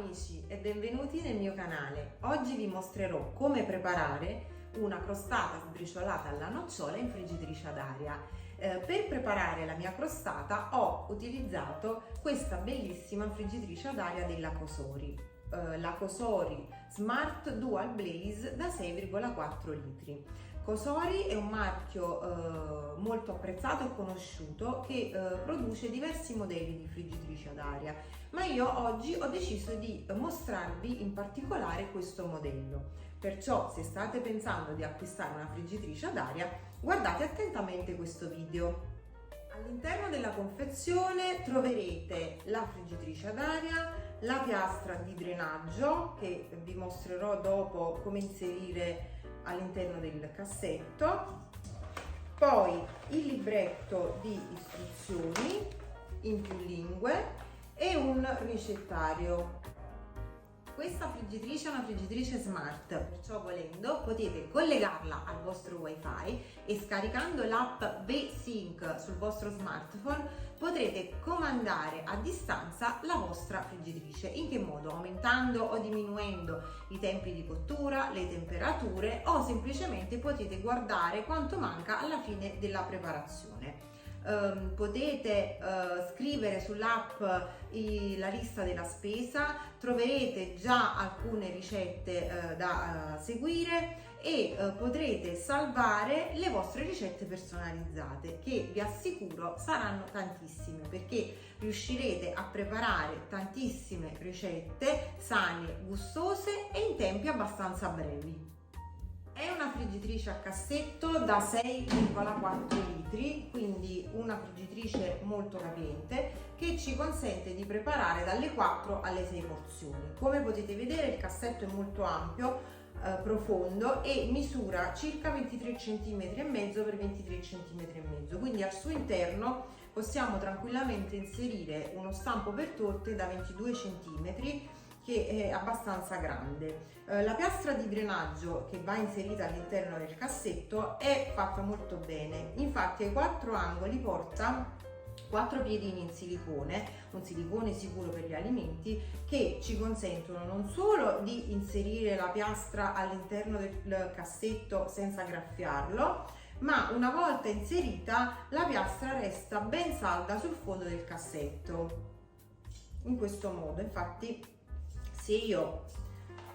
amici e benvenuti nel mio canale. Oggi vi mostrerò come preparare una crostata sbriciolata alla nocciola in friggitrice ad aria. Per preparare la mia crostata ho utilizzato questa bellissima friggitrice ad aria della Cosori, la Cosori Smart Dual Blaze da 6,4 litri. Cosori è un marchio molto apprezzato e conosciuto che produce diversi modelli di friggitrici ad aria, ma io oggi ho deciso di mostrarvi in particolare questo modello. Perciò, se state pensando di acquistare una friggitrice ad aria, guardate attentamente questo video. All'interno della confezione troverete la friggitrice ad aria, la piastra di drenaggio che vi mostrerò dopo come inserire all'interno del cassetto, poi il libretto di istruzioni in più lingue e un ricettario. Questa friggitrice è una friggitrice smart, perciò volendo potete collegarla al vostro wifi e scaricando l'app V-Sync sul vostro smartphone potrete comandare a distanza la vostra friggitrice. In che modo? Aumentando o diminuendo i tempi di cottura, le temperature, o semplicemente potete guardare quanto manca alla fine della preparazione. Potete scrivere sull'app la lista della spesa, troverete già alcune ricette da seguire e potrete salvare le vostre ricette personalizzate, che vi assicuro saranno tantissime, perché riuscirete a preparare tantissime ricette sane, gustose e in tempi abbastanza brevi. È una friggitrice a cassetto da 6,4 litri, quindi una friggitrice molto capiente che ci consente di preparare dalle 4 alle 6 porzioni. Come potete vedere il cassetto è molto ampio, profondo e misura circa 23 cm e mezzo per 23 cm e mezzo, quindi al suo interno possiamo tranquillamente inserire uno stampo per torte da 22 cm che è abbastanza grande. La piastra di drenaggio che va inserita all'interno del cassetto è fatta molto bene, infatti ai 4 angoli porta 4 piedini in silicone, un silicone sicuro per gli alimenti, che ci consentono non solo di inserire la piastra all'interno del cassetto senza graffiarlo, ma una volta inserita la piastra resta ben salda sul fondo del cassetto. In questo modo, infatti, se io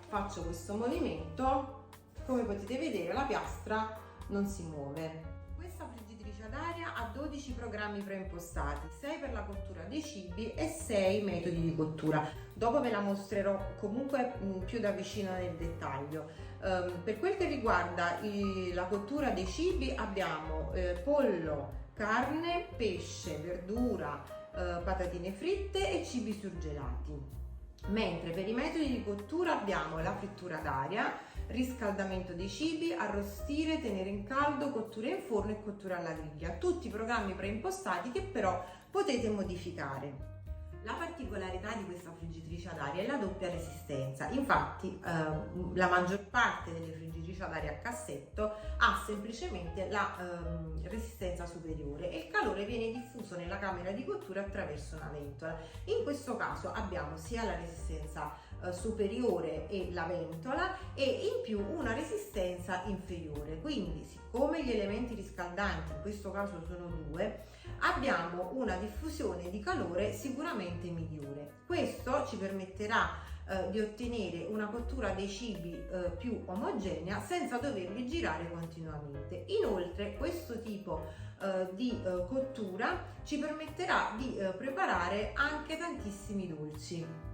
faccio questo movimento, come potete vedere, la piastra non si muove. Questa friggitrice ad aria ha 12 programmi preimpostati, 6 per la cottura dei cibi e 6 metodi di cottura. Dopo ve la mostrerò comunque più da vicino nel dettaglio. Per quel che riguarda la cottura dei cibi abbiamo pollo, carne, pesce, verdura, patatine fritte e cibi surgelati. Mentre per i metodi di cottura abbiamo la frittura d'aria, riscaldamento dei cibi, arrostire, tenere in caldo, cottura in forno e cottura alla griglia, tutti programmi preimpostati che però potete modificare. La particolarità di questa friggitrice ad aria è la doppia resistenza. Infatti la maggior parte delle friggitrici ad aria a cassetto ha semplicemente la resistenza superiore e il calore viene diffuso nella camera di cottura attraverso una ventola. In questo caso abbiamo sia la resistenza superiore e la ventola e in più una resistenza inferiore, quindi siccome gli elementi riscaldanti in questo caso sono due, abbiamo una diffusione di calore sicuramente migliore. Questo ci permetterà di ottenere una cottura dei cibi più omogenea senza doverli girare continuamente. Inoltre questo tipo di cottura ci permetterà di preparare anche tantissimi dolci.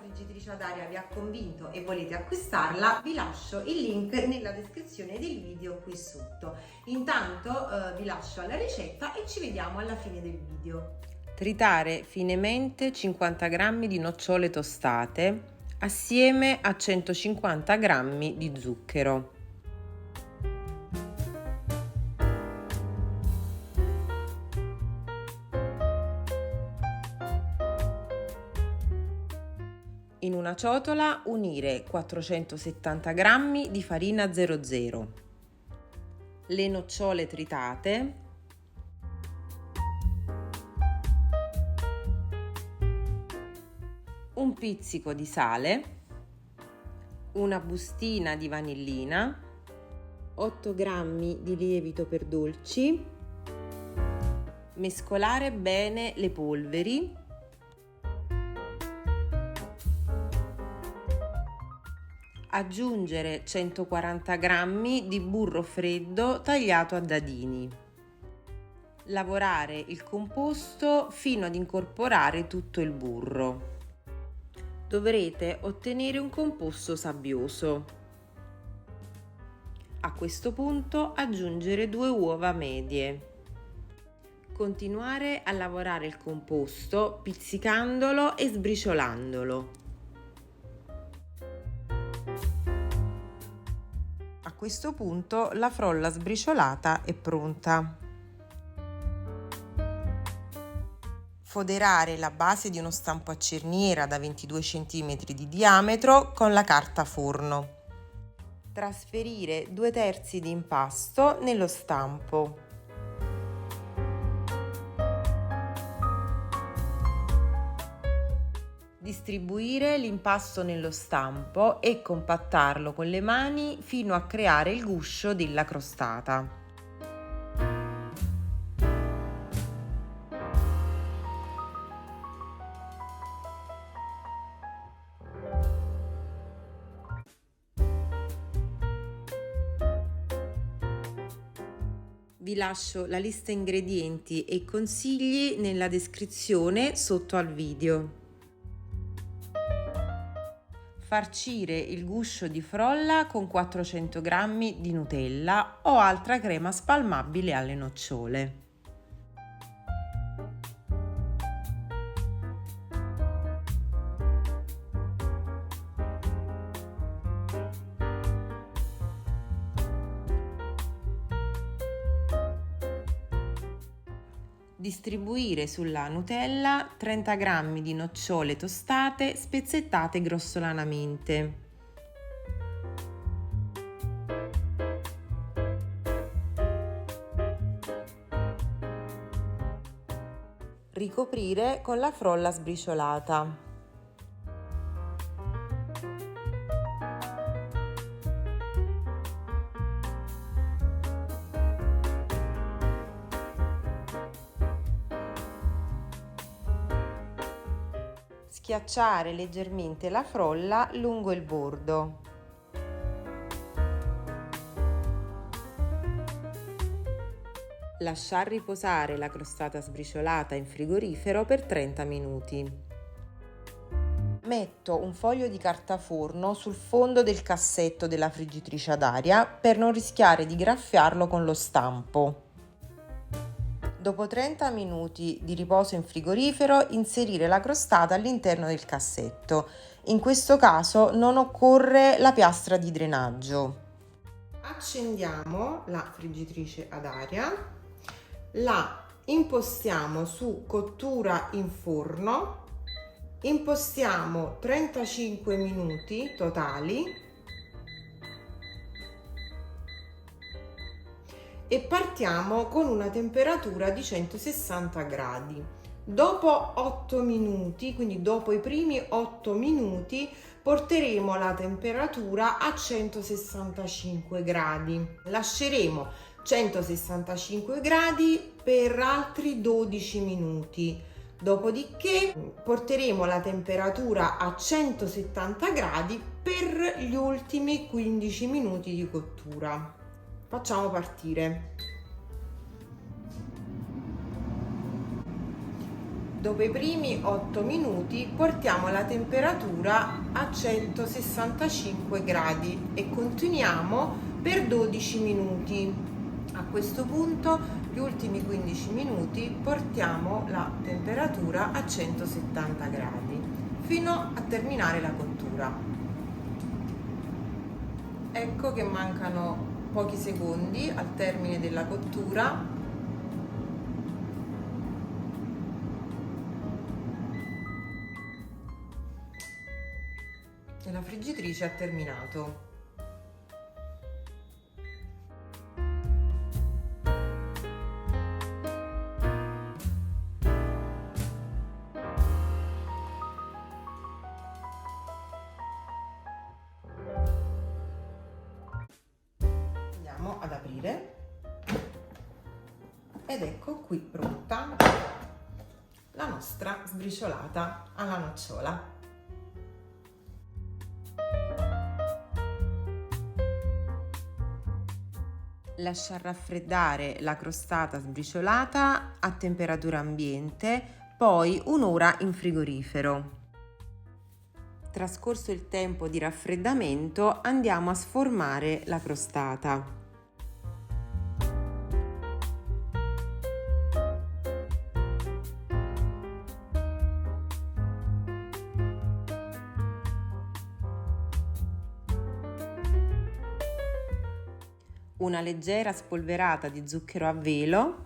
Friggitrice ad aria vi ha convinto e volete acquistarla, vi lascio il link nella descrizione del video qui sotto. Intanto vi lascio alla ricetta e ci vediamo alla fine del video. Tritare finemente 50 g di nocciole tostate assieme a 150 g di zucchero. In una ciotola unire 470 g di farina 00, le nocciole tritate, un pizzico di sale, una bustina di vanillina, 8 g di lievito per dolci, mescolare bene le polveri, aggiungere 140 g di burro freddo tagliato a dadini. Lavorare il composto fino ad incorporare tutto il burro. Dovrete ottenere un composto sabbioso. A questo punto aggiungere 2 uova medie. Continuare a lavorare il composto pizzicandolo e sbriciolandolo. A questo punto la frolla sbriciolata è pronta. Foderare la base di uno stampo a cerniera da 22 cm di diametro con la carta forno. Trasferire 2/3 di impasto nello stampo. Distribuire l'impasto nello stampo e compattarlo con le mani fino a creare il guscio della crostata. Vi lascio la lista ingredienti e consigli nella descrizione sotto al video. Farcire il guscio di frolla con 400 g di Nutella o altra crema spalmabile alle nocciole. Distribuire sulla Nutella 30 g di nocciole tostate spezzettate grossolanamente. Ricoprire con la frolla sbriciolata. Schiacciare leggermente la frolla lungo il bordo. Lasciar riposare la crostata sbriciolata in frigorifero per 30 minuti. Metto un foglio di carta forno sul fondo del cassetto della friggitrice ad aria per non rischiare di graffiarlo con lo stampo. Dopo 30 minuti di riposo in frigorifero, inserire la crostata all'interno del cassetto. In questo caso non occorre la piastra di drenaggio. Accendiamo la friggitrice ad aria, la impostiamo su cottura in forno, impostiamo 35 minuti totali e partiamo con una temperatura di 160 gradi. Dopo 8 minuti, quindi dopo i primi 8 minuti, porteremo la temperatura a 165 gradi. Lasceremo 165 gradi per altri 12 minuti. Dopodiché porteremo la temperatura a 170 gradi per gli ultimi 15 minuti di cottura. Facciamo partire. Dopo i primi 8 minuti portiamo la temperatura a 165 gradi e continuiamo per 12 minuti. A questo punto, gli ultimi 15 minuti portiamo la temperatura a 170 gradi fino a terminare la cottura. Ecco che mancano pochi secondi al termine della cottura. E la friggitrice ha terminato. Andiamo ad aprire ed ecco qui pronta la nostra sbriciolata alla nocciola. Lasciar raffreddare la crostata sbriciolata a temperatura ambiente, poi un'ora in frigorifero. Trascorso il tempo di raffreddamento, andiamo a sformare la crostata. Una leggera spolverata di zucchero a velo.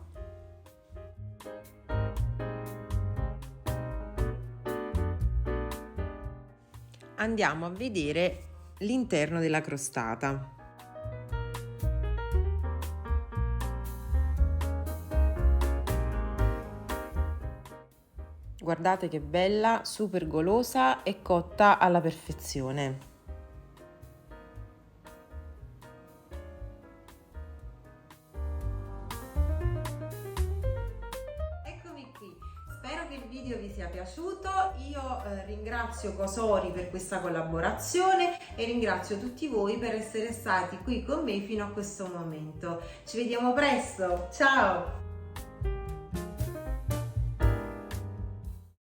Andiamo a vedere l'interno della crostata. Guardate che bella, super golosa e cotta alla perfezione. Eccomi qui, spero che il video vi sia piaciuto. Io ringrazio Cosori per questa collaborazione e ringrazio tutti voi per essere stati qui con me fino a questo momento. Ci vediamo presto, ciao!